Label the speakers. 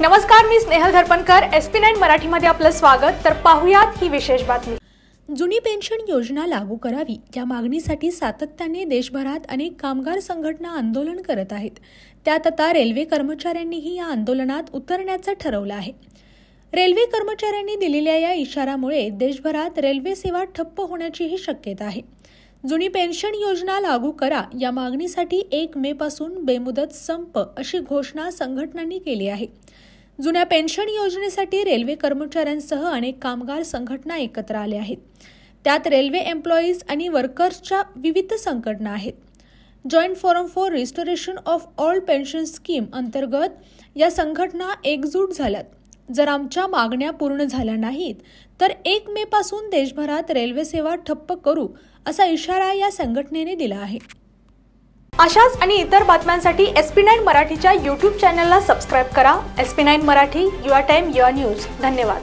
Speaker 1: नमस्कार, मी स्नेहल धरपणकर. SP9 मराठीमध्ये आपलं स्वागत. तर पाहुयात ही विशेष बातमी.
Speaker 2: जुनी पेन्शन योजना लागू करावी या मागणीसाठी सातत्याने देशभरात अनेक कामगार संघटना आंदोलन करत आहेत. त्यात आता रेल्वे कर्मचाऱ्यांनीही या आंदोलनात उतरण्याचं ठरवलं आहे. रेल्वे कर्मचाऱ्यांनी दिलेल्या या इशारामुळे देशभरात रेल्वे सेवा ठप्प होण्याचीही शक्यता आहे. जुनी पेन्शन योजना लागू करा या मागणीसाठी 1 मे पासून बेमुदत संप अशी घोषणा संघटनांनी केली आहे. जुन्या पेन्शन योजनेसाठी रेल्वे कर्मचाऱ्यांसह अनेक कामगार संघटना एकत्र आल्या आहेत. त्यात रेल्वे एम्प्लॉईज आणि वर्कर्सच्या विविध संघटना आहेत. Joint forum for restoration of all pension scheme अंतर्गत या संघटना एकजूट झाल्यात. जर आमच्या मागण्या पूर्ण झाल्या नाहीत तर 1 मे पासून देशभरात रेल्वे सेवा ठप्प करू असा इशारा या संघटनेने दिला आहे.
Speaker 1: अशाच आणि इतर बातम्यांसाठी SP9 मराठीच्या YouTube चॅनलला सबस्क्राईब करा. SP9 Marathi, your time, your news. धन्यवाद.